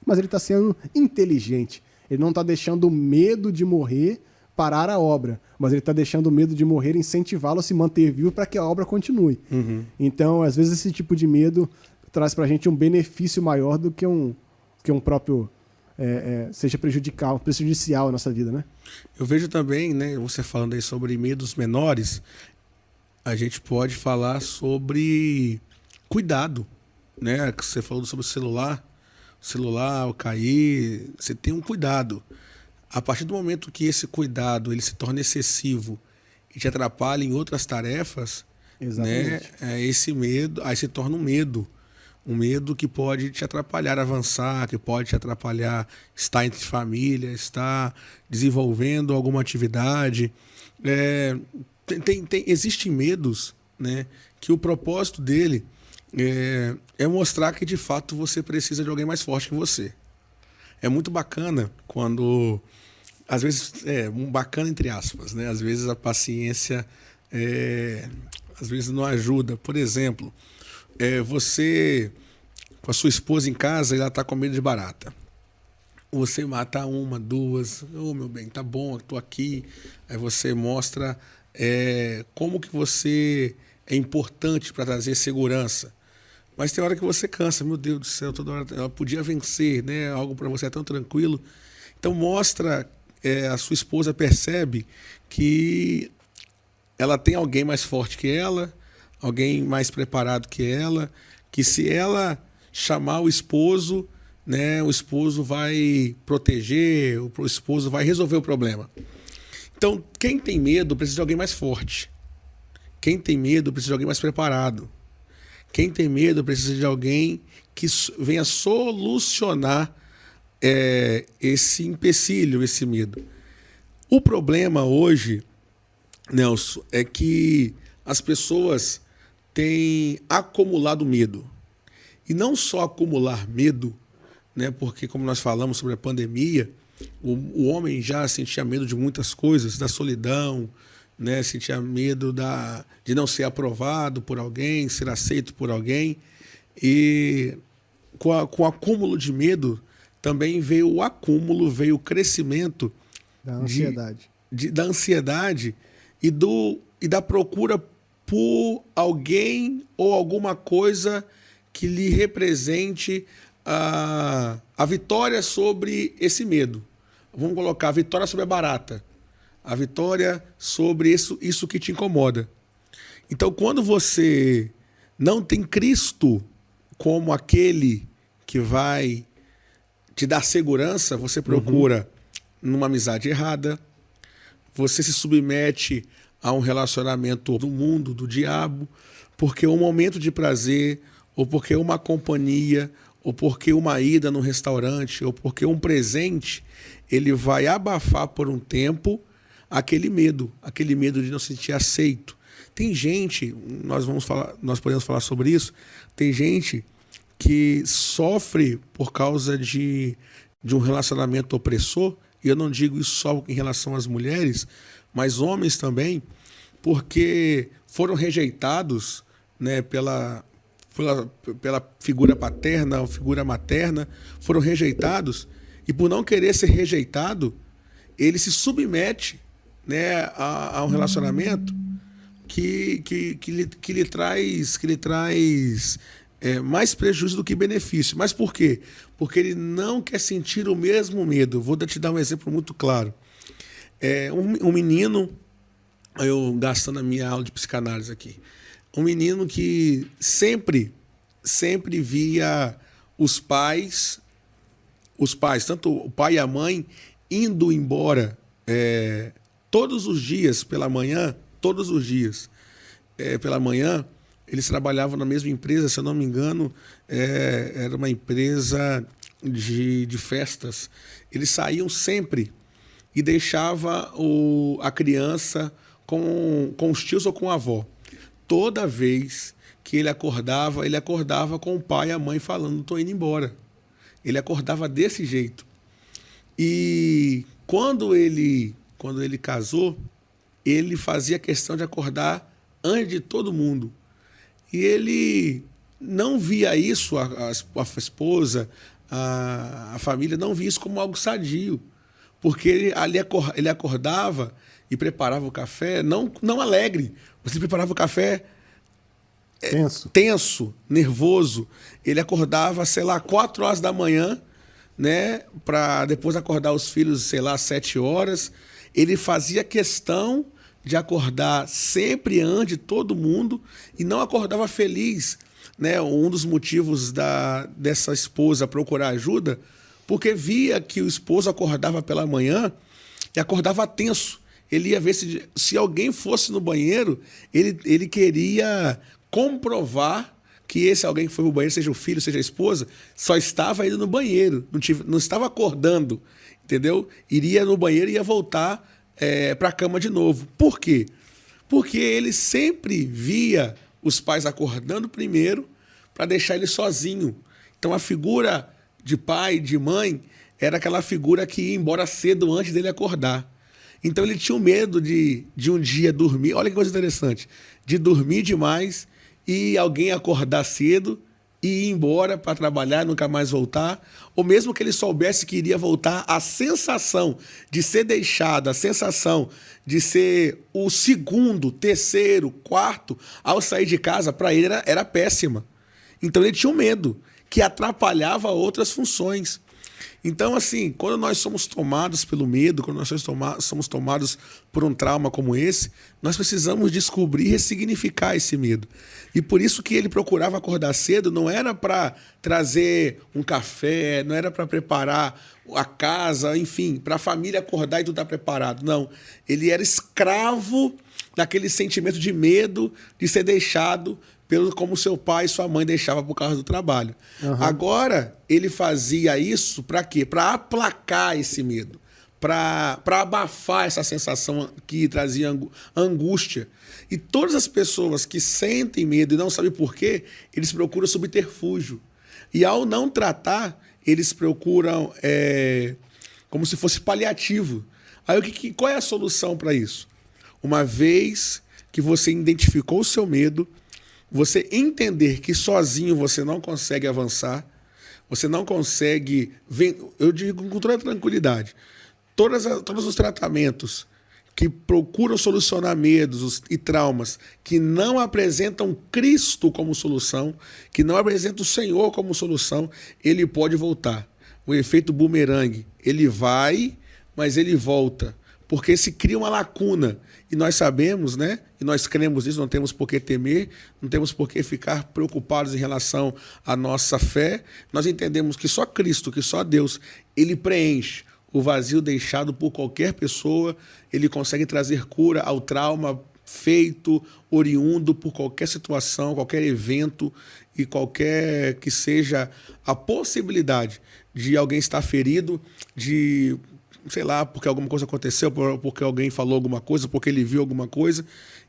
Speaker 1: mas ele está sendo inteligente. Ele não está deixando o medo de morrer parar a obra, mas ele está deixando o medo de morrer incentivá-lo a se manter vivo para que a obra continue. Então, às vezes, esse tipo de medo traz para a gente um benefício maior do que um próprio seja prejudicial à nossa vida, né?
Speaker 2: Eu vejo também, né, você falando aí sobre medos menores, a gente pode falar sobre cuidado, né? Você falou sobre o celular, o cair, você tem um cuidado. A partir do momento que esse cuidado ele se torna excessivo e te atrapalha em outras tarefas, né, esse medo, aí se torna um medo que pode te atrapalhar avançar, que pode te atrapalhar estar entre família, estar desenvolvendo alguma atividade. Existem medos, né, que o propósito dele é mostrar que de fato você precisa de alguém mais forte que você. É muito bacana quando, às vezes, bacana entre aspas, né? Às vezes a paciência às vezes não ajuda. Por exemplo, você com a sua esposa em casa e ela está com medo de barata. Você mata uma, duas, meu bem, tá bom, estou aqui. Aí você mostra como que você é importante para trazer segurança. Mas tem hora que você cansa, meu Deus do céu, toda hora ela podia vencer, né? Algo para você é tão tranquilo. Então mostra, a sua esposa percebe que ela tem alguém mais forte que ela, alguém mais preparado que ela, que se ela chamar o esposo, né, o esposo vai proteger, o esposo vai resolver o problema. Então quem tem medo precisa de alguém mais forte. Quem tem medo precisa de alguém mais preparado. Quem tem medo precisa de alguém que venha solucionar esse empecilho, esse medo. O problema hoje, Nelson, é que as pessoas têm acumulado medo. E não só acumular medo, né, porque como nós falamos sobre a pandemia, o homem já sentia medo de muitas coisas, da solidão, né? Sentia medo de não ser aprovado por alguém, ser aceito por alguém. E com o acúmulo de medo também veio o crescimento
Speaker 1: Da ansiedade.
Speaker 2: da ansiedade e da procura por alguém ou alguma coisa que lhe represente a vitória sobre esse medo. Vamos colocar a vitória sobre a barata, a vitória sobre isso que te incomoda. Então, quando você não tem Cristo como aquele que vai te dar segurança, você procura numa amizade errada, você se submete a um relacionamento do mundo, do diabo, porque um momento de prazer, ou porque uma companhia, ou porque uma ida no restaurante, ou porque um presente, ele vai abafar por um tempo aquele medo de não se sentir aceito. Tem gente, nós podemos falar sobre isso, tem gente que sofre por causa de um relacionamento opressor, e eu não digo isso só em relação às mulheres, mas homens também, porque foram rejeitados, né, pela figura paterna ou figura materna, foram rejeitados, e por não querer ser rejeitado, ele se submete, né, a um relacionamento que lhe traz mais prejuízo do que benefício. Mas por quê? Porque ele não quer sentir o mesmo medo. Vou te dar um exemplo muito claro. Um menino, eu gastando a minha aula de psicanálise aqui, um menino que sempre via os pais, tanto o pai e a mãe, indo embora todos os dias pela manhã, pela manhã, eles trabalhavam na mesma empresa, se eu não me engano, era uma empresa de festas. Eles saíam sempre e deixava a criança com os tios ou com a avó. Toda vez que ele acordava com o pai e a mãe falando, estou indo embora. Ele acordava desse jeito. E quando ele casou, ele fazia questão de acordar antes de todo mundo. E ele não via isso, a esposa, a família, não via isso como algo sadio. Porque ele acordava e preparava o café, não alegre, mas ele preparava o café tenso, nervoso. Ele acordava, 4 horas da manhã, né, para depois acordar os filhos, 7 horas. Ele fazia questão de acordar sempre antes de todo mundo e não acordava feliz, né? Um dos motivos dessa esposa procurar ajuda, porque via que o esposo acordava pela manhã e acordava tenso. Ele ia ver se alguém fosse no banheiro, ele queria comprovar que esse alguém que foi no banheiro, seja o filho, seja a esposa, só estava indo no banheiro, não estava acordando, entendeu? Iria no banheiro e ia voltar para a cama de novo. Por quê? Porque ele sempre via os pais acordando primeiro para deixar ele sozinho. Então a figura de pai, de mãe, era aquela figura que ia embora cedo antes dele acordar. Então ele tinha o medo de um dia dormir, olha que coisa interessante, de dormir demais e alguém acordar cedo e ir embora para trabalhar e nunca mais voltar, ou mesmo que ele soubesse que iria voltar, a sensação de ser deixado, a sensação de ser o segundo, terceiro, quarto ao sair de casa, para ele era péssima. Então ele tinha um medo que atrapalhava outras funções. Então, assim, quando nós somos tomados pelo medo, quando nós somos tomados por um trauma como esse, nós precisamos descobrir e ressignificar esse medo. E por isso que ele procurava acordar cedo, não era para trazer um café, não era para preparar a casa, enfim, para a família acordar e tudo estar preparado. Não, ele era escravo daquele sentimento de medo de ser deixado como seu pai e sua mãe deixavam por causa do trabalho. Uhum. Agora, ele fazia isso para quê? Para aplacar esse medo, para abafar essa sensação que trazia angústia. E todas as pessoas que sentem medo e não sabem por quê, eles procuram subterfúgio. E ao não tratar, eles procuram como se fosse paliativo. Aí qual é a solução para isso? Uma vez que você identificou o seu medo, você entender que sozinho você não consegue avançar, você não consegue... Eu digo com toda tranquilidade, todos os tratamentos que procuram solucionar medos e traumas, que não apresentam Cristo como solução, que não apresentam o Senhor como solução, ele pode voltar. O efeito bumerangue, ele vai, mas ele volta, porque se cria uma lacuna. E nós sabemos, né? E nós cremos nisso, não temos por que temer, não temos por que ficar preocupados em relação à nossa fé. Nós entendemos que só Cristo, que só Deus, ele preenche o vazio deixado por qualquer pessoa, ele consegue trazer cura ao trauma feito, oriundo por qualquer situação, qualquer evento e qualquer que seja a possibilidade de alguém estar ferido, de, sei lá, porque alguma coisa aconteceu, porque alguém falou alguma coisa, porque ele viu alguma coisa.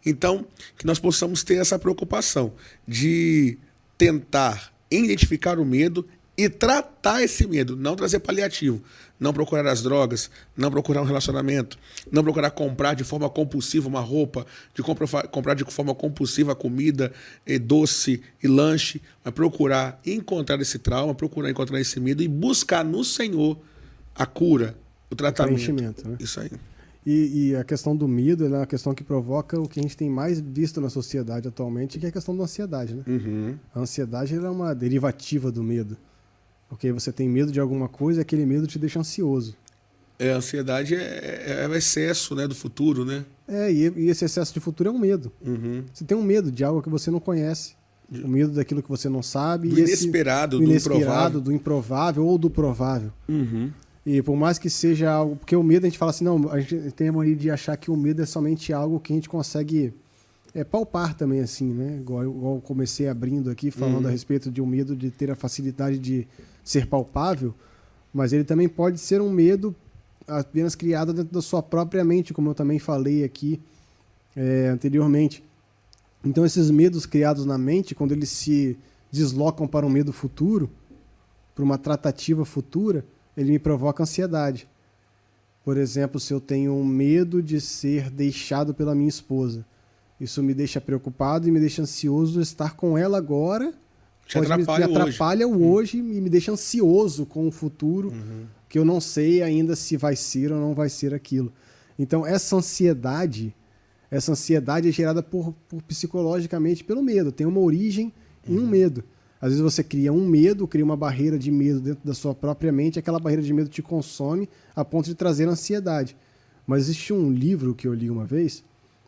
Speaker 2: Então, que nós possamos ter essa preocupação de tentar identificar o medo e tratar esse medo, não trazer paliativo, não procurar as drogas, não procurar um relacionamento, não procurar comprar de forma compulsiva uma roupa, de comprar de forma compulsiva comida, doce e lanche, mas procurar encontrar esse trauma, procurar encontrar esse medo e buscar no Senhor a cura, o tratamento.
Speaker 1: Preenchimento, né?
Speaker 2: Isso aí.
Speaker 1: E a questão do medo é uma questão que provoca o que a gente tem mais visto na sociedade atualmente, que é a questão da ansiedade, né?
Speaker 2: Uhum.
Speaker 1: A ansiedade é uma derivativa do medo. Porque você tem medo de alguma coisa e aquele medo te deixa ansioso.
Speaker 2: A ansiedade é o excesso, né, do futuro, né?
Speaker 1: E esse excesso de futuro é um medo.
Speaker 2: Uhum.
Speaker 1: Você tem um medo de algo que você não conhece. O medo daquilo que você não sabe.
Speaker 2: Do inesperado,
Speaker 1: do improvável ou do provável.
Speaker 2: Uhum.
Speaker 1: E por mais que seja algo... Porque o medo, a gente fala assim, não, a gente tem a mania de achar que o medo é somente algo que a gente consegue palpar também, assim, né? Igual eu comecei abrindo aqui, falando a respeito de um medo de ter a facilidade de ser palpável, mas ele também pode ser um medo apenas criado dentro da sua própria mente, como eu também falei aqui anteriormente. Então, esses medos criados na mente, quando eles se deslocam para um medo futuro, para uma tratativa futura, ele me provoca ansiedade. Por exemplo, se eu tenho um medo de ser deixado pela minha esposa, isso me deixa preocupado e me deixa ansioso de estar com ela agora. Me atrapalha o hoje e me deixa ansioso com o futuro, que eu não sei ainda se vai ser ou não vai ser aquilo. Então, essa ansiedade é gerada psicologicamente pelo medo. Tem uma origem em um medo. Às vezes você cria um medo, cria uma barreira de medo dentro da sua própria mente, aquela barreira de medo te consome a ponto de trazer ansiedade. Mas existe um livro que eu li uma vez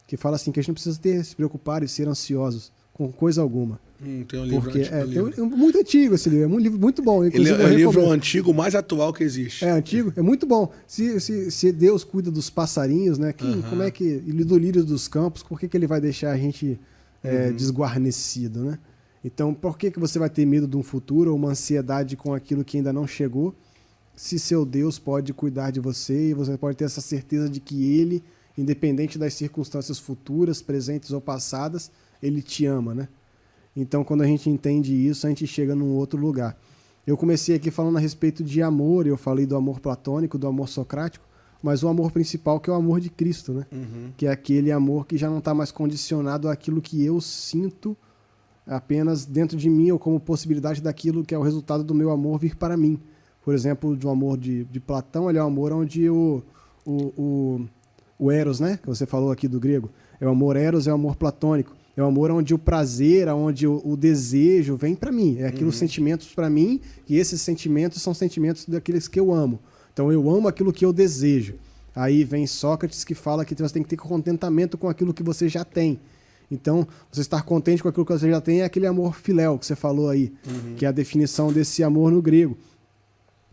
Speaker 1: que fala assim, que a gente não precisa se preocupar e ser ansiosos com coisa alguma.
Speaker 2: Tem um livro antigo.
Speaker 1: Muito antigo esse livro, é um livro muito bom.
Speaker 2: Ele é o livro antigo mais atual que existe.
Speaker 1: É antigo, é muito bom. Se Deus cuida dos passarinhos, né? Como é que ele do lírio dos campos, por que ele vai deixar a gente desguarnecido, né? Então, por que você vai ter medo de um futuro ou uma ansiedade com aquilo que ainda não chegou, se seu Deus pode cuidar de você e você pode ter essa certeza de que ele, independente das circunstâncias futuras, presentes ou passadas, ele te ama, né? Então, quando a gente entende isso, a gente chega num outro lugar. Eu comecei aqui falando a respeito de amor, eu falei do amor platônico, do amor socrático, mas o amor principal que é o amor de Cristo, né? Que é aquele amor que já não está mais condicionado àquilo que eu sinto apenas dentro de mim ou como possibilidade daquilo que é o resultado do meu amor vir para mim. Por exemplo, do amor de Platão, ele é um amor onde o eros, né? Que você falou aqui do grego, é o amor eros, é o amor platônico. É o amor onde o prazer, onde o desejo vem para mim. É aqueles sentimentos para mim, e esses sentimentos são sentimentos daqueles que eu amo. Então eu amo aquilo que eu desejo. Aí vem Sócrates que fala que você tem que ter contentamento com aquilo que você já tem. Então, você estar contente com aquilo que você já tem é aquele amor filéu que você falou aí, que é a definição desse amor no grego,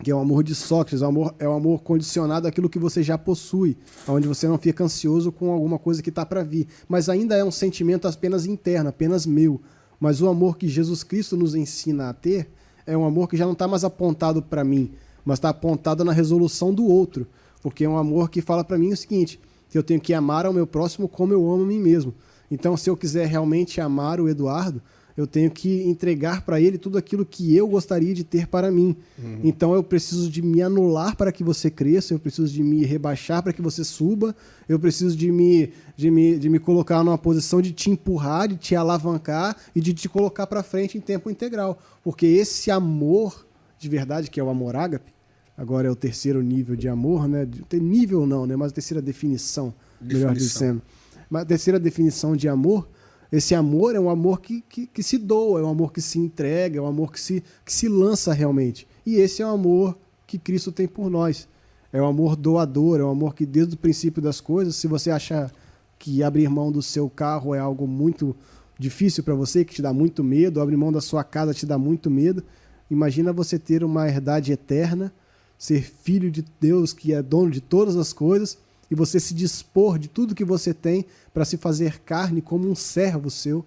Speaker 1: que é o amor de Sócrates, é o amor condicionado àquilo que você já possui, onde você não fica ansioso com alguma coisa que está para vir. Mas ainda é um sentimento apenas interno, apenas meu. Mas o amor que Jesus Cristo nos ensina a ter é um amor que já não está mais apontado para mim, mas está apontado na resolução do outro. Porque é um amor que fala para mim o seguinte, que eu tenho que amar ao meu próximo como eu amo a mim mesmo. Então, se eu quiser realmente amar o Eduardo, eu tenho que entregar para ele tudo aquilo que eu gostaria de ter para mim. Então eu preciso de me anular para que você cresça, eu preciso de me rebaixar para que você suba, eu preciso de me colocar numa posição de te empurrar, de te alavancar e de te colocar para frente em tempo integral. Porque esse amor de verdade, que é o amor ágape, agora é o terceiro nível de amor, né? Tem nível não, né? Mas a terceira definição, melhor dizendo. Mas a terceira definição de amor, esse amor é um amor que se doa, é um amor que se entrega, é um amor que se lança realmente. E esse é o amor que Cristo tem por nós. É um amor doador, é um amor que desde o princípio das coisas, se você achar que abrir mão do seu carro é algo muito difícil para você, que te dá muito medo, abrir mão da sua casa te dá muito medo, imagina você ter uma herdade eterna, ser filho de Deus que é dono de todas as coisas, e você se dispor de tudo que você tem para se fazer carne como um servo seu,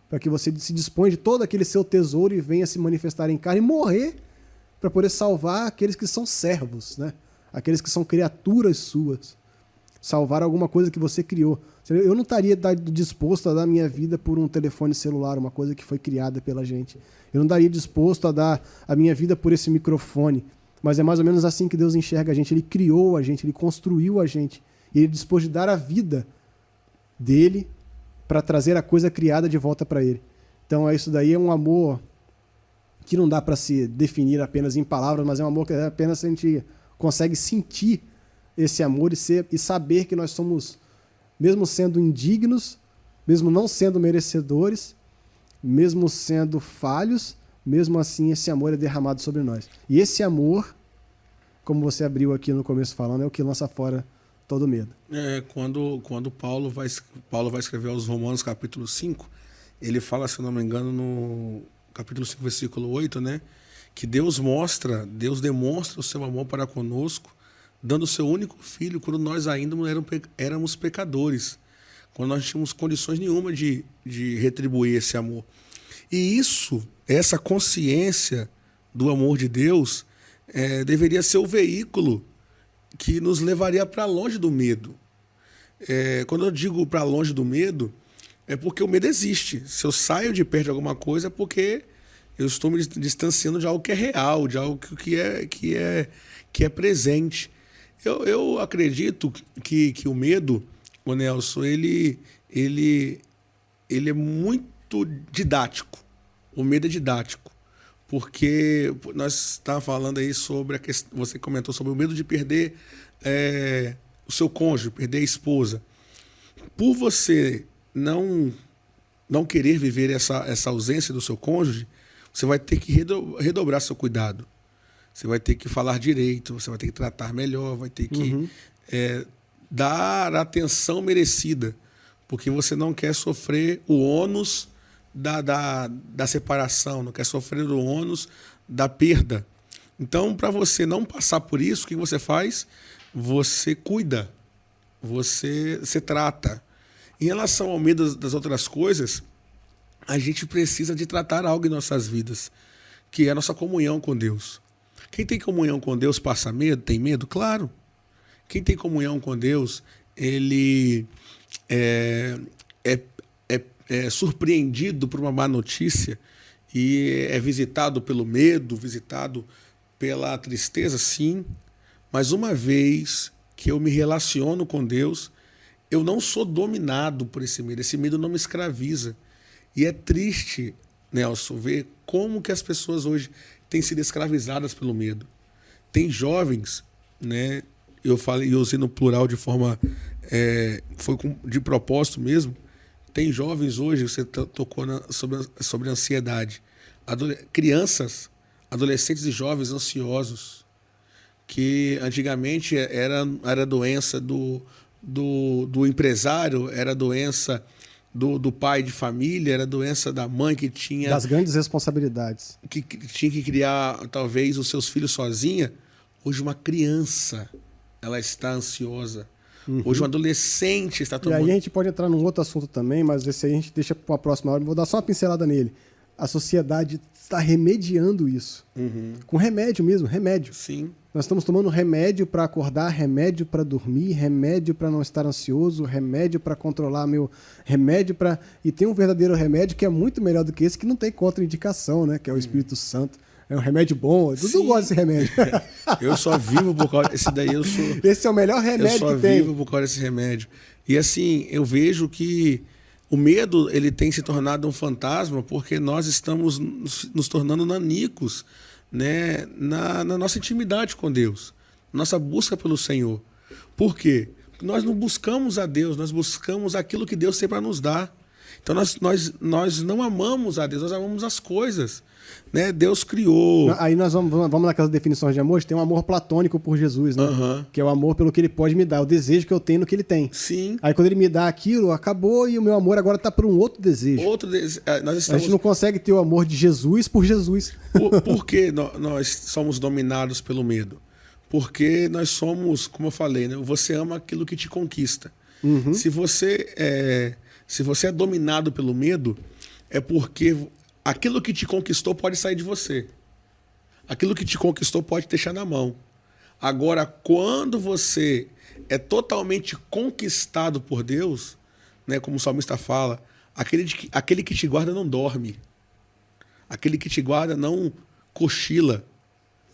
Speaker 1: para que você se disponha de todo aquele seu tesouro e venha se manifestar em carne e morrer para poder salvar aqueles que são servos, né? Aqueles que são criaturas suas. Salvar alguma coisa que você criou. Eu não estaria disposto a dar minha vida por um telefone celular, uma coisa que foi criada pela gente. Eu não estaria disposto a dar a minha vida por esse microfone. Mas é mais ou menos assim que Deus enxerga a gente. Ele criou a gente, Ele construiu a gente. E Ele dispôs de dar a vida dele para trazer a coisa criada de volta para Ele. Então isso daí é um amor que não dá para se definir apenas em palavras, mas é um amor que apenas a gente consegue sentir esse amor e saber que nós somos, mesmo sendo indignos, mesmo não sendo merecedores, mesmo sendo falhos, mesmo assim esse amor é derramado sobre nós. E esse amor, como você abriu aqui no começo falando, é o que lança fora todo medo.
Speaker 2: Quando Paulo vai escrever aos Romanos capítulo 5, ele fala, se não me engano, no capítulo 5, versículo 8, né, que Deus demonstra o seu amor para conosco, dando o seu único filho quando nós ainda éramos pecadores, quando nós não tínhamos condições nenhuma de retribuir esse amor. E essa consciência do amor de Deus deveria ser o veículo que nos levaria para longe do medo. Quando eu digo para longe do medo, é porque o medo existe. Se eu saio de perto de alguma coisa é porque eu estou me distanciando de algo que é real, de algo que é presente. Eu acredito que o medo, o Nelson, ele é muito didático. O medo é didático. Porque nós estávamos falando aí sobre a questão, você comentou sobre o medo de perder o seu cônjuge, perder a esposa. Por você não querer viver essa ausência do seu cônjuge, você vai ter que redobrar seu cuidado. Você vai ter que falar direito, você vai ter que tratar melhor, vai ter que dar a atenção merecida, porque você não quer sofrer o ônus da separação, não quer sofrer o ônus da perda. Então, para você não passar por isso, o que você faz? Você cuida, você se trata. Em relação ao medo das outras coisas, a gente precisa de tratar algo em nossas vidas, que é a nossa comunhão com Deus. Quem tem comunhão com Deus passa medo? Tem medo? Claro. Quem tem comunhão com Deus, ele é surpreendido por uma má notícia e é visitado pelo medo, visitado pela tristeza, sim. Mas uma vez que eu me relaciono com Deus, eu não sou dominado por esse medo. Esse medo não me escraviza. E é triste, Nelson, ver como que as pessoas hoje têm sido escravizadas pelo medo. Tem jovens, né? Eu usei no plural de forma... foi de propósito mesmo. Tem jovens hoje, você tocou sobre ansiedade. Crianças, adolescentes e jovens ansiosos, que antigamente era doença do empresário, era doença do pai de família, era doença da mãe que tinha...
Speaker 1: Das grandes responsabilidades.
Speaker 2: Que tinha que criar, talvez, os seus filhos sozinha. Hoje uma criança, ela está ansiosa. Hoje um adolescente está tomando...
Speaker 1: E aí a gente pode entrar num outro assunto também, mas esse aí a gente deixa para a próxima hora. Vou dar só uma pincelada nele. A sociedade está remediando isso. Com remédio mesmo, remédio.
Speaker 2: Sim.
Speaker 1: Nós estamos tomando remédio para acordar, remédio para dormir, remédio para não estar ansioso, remédio para controlar meu remédio para... E tem um verdadeiro remédio que é muito melhor do que esse, que não tem contraindicação, né? Que é o Espírito Santo. É um remédio bom. Eu gosto desse remédio.
Speaker 2: Eu só vivo por causa... Esse daí eu sou...
Speaker 1: Esse é o melhor remédio que tem.
Speaker 2: Eu só vivo por causa desse remédio. E assim, eu vejo que o medo ele tem se tornado um fantasma porque nós estamos nos tornando nanicos, né, na nossa intimidade com Deus, nossa busca pelo Senhor. Por quê? Porque nós não buscamos a Deus, nós buscamos aquilo que Deus tem para nos dar. Então nós não amamos a Deus, nós amamos as coisas. Né? Deus criou.
Speaker 1: Aí nós vamos naquelas definições de amor, tem um amor platônico por Jesus, né? Que é o amor pelo que ele pode me dar, o desejo que eu tenho no que ele tem.
Speaker 2: Sim.
Speaker 1: Aí quando ele me dá aquilo, acabou e o meu amor agora está por um outro desejo.
Speaker 2: A
Speaker 1: gente não consegue ter o amor de Jesus por Jesus.
Speaker 2: Por que nós somos dominados pelo medo? Porque nós somos, como eu falei, né? Você ama aquilo que te conquista. Se você é dominado pelo medo, é porque aquilo que te conquistou pode sair de você. Aquilo que te conquistou pode te deixar na mão. Agora, quando você é totalmente conquistado por Deus, né, como o salmista fala, aquele que te guarda não dorme. Aquele que te guarda não cochila.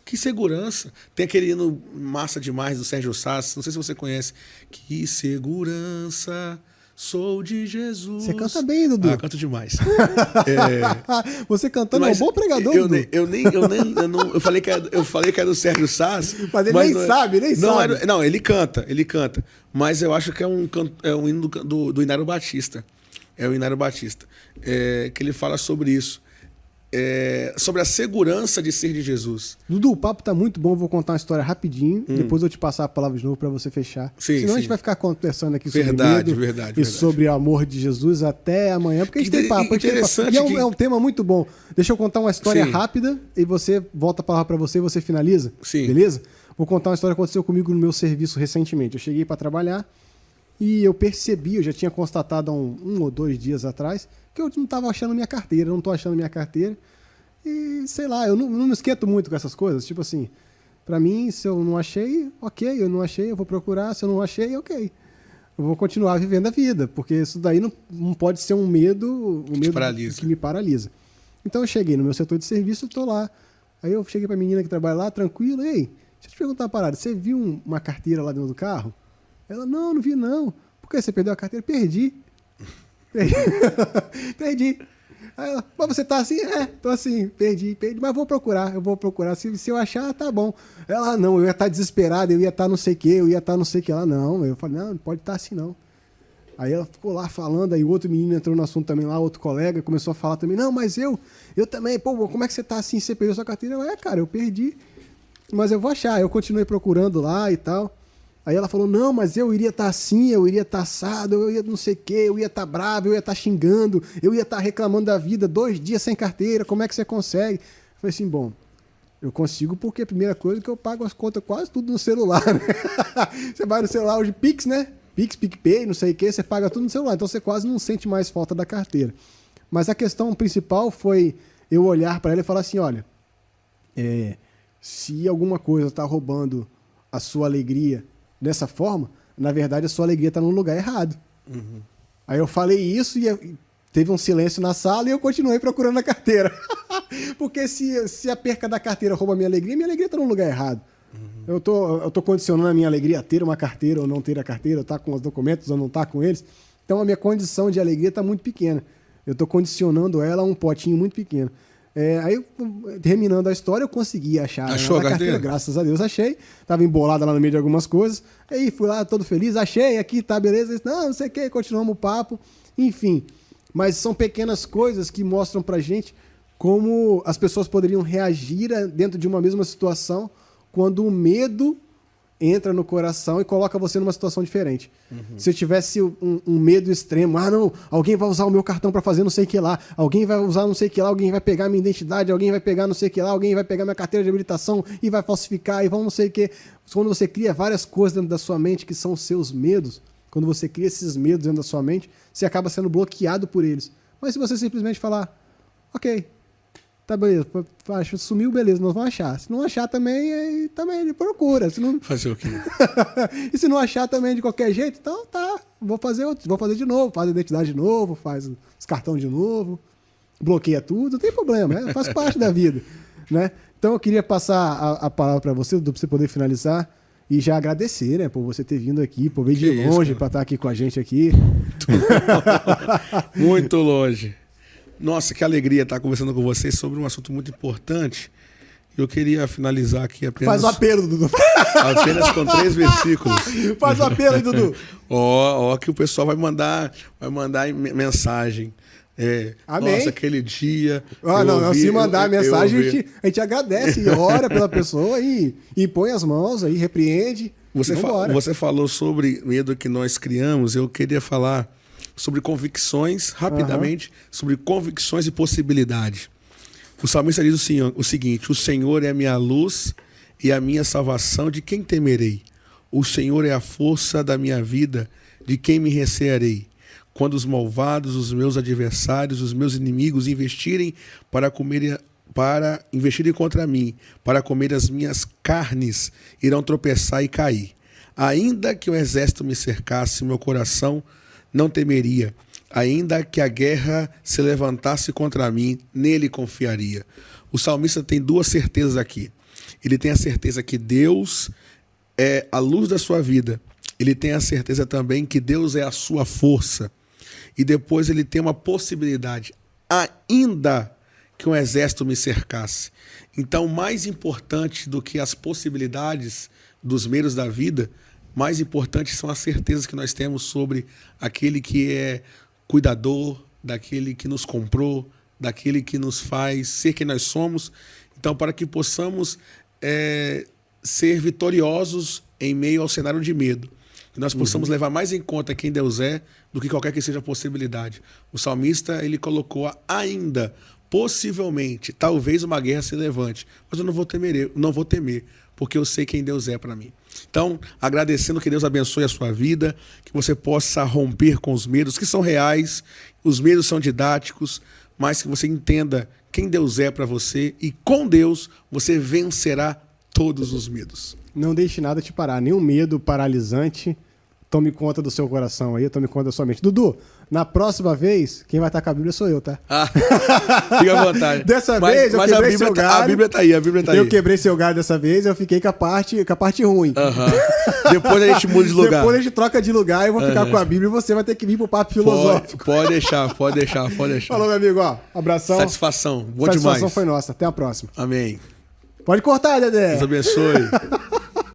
Speaker 2: Que segurança. Tem aquele hino massa demais do Sérgio Sassi, não sei se você conhece. Que segurança... Sou de Jesus.
Speaker 1: Você canta bem, Dudu.
Speaker 2: Canto demais.
Speaker 1: Você cantando é um bom pregador, Dudu.
Speaker 2: Eu falei que era do Sérgio Sassi.
Speaker 1: Mas ele nem sabe.
Speaker 2: Não, ele canta. Mas eu acho que é um hino do Inário Batista. É o Inário Batista. Que ele fala sobre isso. Sobre a segurança de ser de Jesus.
Speaker 1: Dudu, o papo tá muito bom, vou contar uma história rapidinho, depois eu te passar a palavra de novo para você fechar. Senão a gente vai ficar conversando aqui sobre medo e sobre o amor de Jesus até amanhã, porque a gente tem papo. E é um tema muito bom. Deixa eu contar uma história rápida e você volta a palavra para você e você finaliza.
Speaker 2: Sim.
Speaker 1: Beleza? Vou contar uma história que aconteceu comigo no meu serviço recentemente. Eu cheguei para trabalhar e eu percebi, eu já tinha constatado há um ou 2 dias atrás, que eu não estava achando minha carteira, não estou achando minha carteira. E, sei lá, eu não me esquento muito com essas coisas. Tipo assim, pra mim, se eu não achei, ok. Eu não achei, eu vou procurar. Se eu não achei, ok. Eu vou continuar vivendo a vida, porque isso daí não pode ser um medo que me paralisa. Então eu cheguei no meu setor de serviço, estou lá. Aí eu cheguei pra menina que trabalha lá, tranquilo. Ei, deixa eu te perguntar uma parada. Você viu uma carteira lá dentro do carro? Ela, não vi não. Por que você perdeu a carteira? Perdi. Perdi. Aí ela, mas você tá assim? Tô assim, perdi, mas eu vou procurar, se eu achar, tá bom. Ela, não, eu ia estar desesperado, eu ia estar não sei o que, eu ia estar não sei o que lá, não. Eu falei, não pode estar assim não. Aí ela ficou lá falando, aí outro menino entrou no assunto também lá, outro colega, começou a falar também, não, mas eu também, pô, como é que você tá assim, você perdeu sua carteira? Eu, cara, eu perdi, mas eu vou achar. Eu continuei procurando lá e tal. Aí ela falou, não, mas eu iria estar assim, eu iria estar assado, eu ia não sei o quê, eu ia estar bravo, eu ia estar xingando, eu ia estar reclamando da vida, 2 dias sem carteira, como é que você consegue? Eu falei assim, bom, eu consigo porque a primeira coisa é que eu pago as contas quase tudo no celular, né? Você vai no celular hoje, Pix, né? Pix, PicPay, não sei o quê, você paga tudo no celular, então você quase não sente mais falta da carteira. Mas a questão principal foi eu olhar para ela e falar assim, olha, se alguma coisa está roubando a sua alegria dessa forma, na verdade a sua alegria está no lugar errado. Aí eu falei isso e teve um silêncio na sala e eu continuei procurando a carteira. Porque se a perca da carteira rouba a minha alegria está no lugar errado. Eu tô condicionando a minha alegria a ter uma carteira ou não ter a carteira, ou estar com os documentos ou não estar com eles. Então a minha condição de alegria está muito pequena. Eu estou condicionando ela a um potinho muito pequeno. Aí, terminando a história, eu consegui achar
Speaker 2: a carteira?
Speaker 1: Graças a Deus achei. Estava embolada lá no meio de algumas coisas. Aí fui lá todo feliz, achei, aqui tá, beleza. Não sei o que, continuamos o papo. Enfim, mas são pequenas coisas que mostram pra gente como as pessoas poderiam reagir dentro de uma mesma situação quando o medo entra no coração e coloca você numa situação diferente. Se eu tivesse um medo extremo, não, alguém vai usar o meu cartão para fazer não sei o que lá, alguém vai usar não sei o que lá, alguém vai pegar minha identidade, alguém vai pegar não sei o que lá, alguém vai pegar minha carteira de habilitação e vai falsificar e vão não sei o que. Quando você cria várias coisas dentro da sua mente que são os seus medos, quando você cria esses medos dentro da sua mente, você acaba sendo bloqueado por eles. Mas se você simplesmente falar, ok, Tá, beleza. Sumiu, beleza, nós vamos achar. Se não achar também, também ele procura. Se não...
Speaker 2: Fazer o quê?
Speaker 1: E se não achar também de qualquer jeito, então tá, vou fazer de novo, faz a identidade de novo, faz os cartões de novo, bloqueia tudo, não tem problema, faz parte da vida, né? Então eu queria passar a palavra para você, Dudu, para você poder finalizar e já agradecer, né, por você ter vindo aqui, por vir de longe para estar aqui com a gente aqui.
Speaker 2: Muito longe. Nossa, que alegria estar conversando com vocês sobre um assunto muito importante. Eu queria finalizar aqui apenas...
Speaker 1: Faz o apelo, Dudu.
Speaker 2: Apenas com 3 versículos.
Speaker 1: Faz o apelo, Dudu.
Speaker 2: Ó, que o pessoal vai mandar mensagem.
Speaker 1: Amém.
Speaker 2: Nossa, aquele dia...
Speaker 1: Se mandar a mensagem, a gente agradece e ora pela pessoa e põe as mãos aí, repreende.
Speaker 2: Você falou sobre medo que nós criamos, eu queria falar sobre convicções, rapidamente, sobre convicções e possibilidade. O salmista diz o seguinte: o Senhor é a minha luz e a minha salvação, de quem temerei? O Senhor é a força da minha vida, de quem me recearei? Quando os malvados, os meus adversários, os meus inimigos investirem investirem contra mim, para comer as minhas carnes, irão tropeçar e cair. Ainda que o exército me cercasse, meu coração não temeria. Ainda que a guerra se levantasse contra mim, nele confiaria. O salmista tem 2 certezas aqui. Ele tem a certeza que Deus é a luz da sua vida. Ele tem a certeza também que Deus é a sua força. E depois ele tem uma possibilidade. Ainda que um exército me cercasse. Então, mais importante do que as possibilidades dos medos da vida, mais importantes são as certezas que nós temos sobre aquele que é cuidador, daquele que nos comprou, daquele que nos faz ser quem nós somos. Então, para que possamos ser vitoriosos em meio ao cenário de medo, que nós possamos levar mais em conta quem Deus é do que qualquer que seja a possibilidade. O salmista, ele colocou ainda, possivelmente, talvez uma guerra se levante, mas eu não vou temer, porque eu sei quem Deus é para mim. Então, agradecendo, que Deus abençoe a sua vida, que você possa romper com os medos que são reais, os medos são didáticos, mas que você entenda quem Deus é para você e com Deus você vencerá todos os medos.
Speaker 1: Não deixe nada te parar, nenhum medo paralisante. Tome conta do seu coração aí, tome conta da sua mente. Dudu, na próxima vez, quem vai estar com a Bíblia sou eu, tá?
Speaker 2: Fica à vontade.
Speaker 1: Dessa vez eu quebrei seu galho.
Speaker 2: A Bíblia tá aí,
Speaker 1: Eu quebrei seu galho dessa vez, eu fiquei com a parte ruim.
Speaker 2: Depois a gente muda de lugar.
Speaker 1: Depois a gente troca de lugar, eu vou ficar com a Bíblia e você vai ter que vir pro papo filosófico.
Speaker 2: Pode deixar.
Speaker 1: Falou, meu amigo, ó, abração.
Speaker 2: Satisfação, bom
Speaker 1: demais.
Speaker 2: demais.
Speaker 1: Satisfação foi nossa, até a próxima.
Speaker 2: Amém.
Speaker 1: Pode cortar, Dedé.
Speaker 2: Deus abençoe.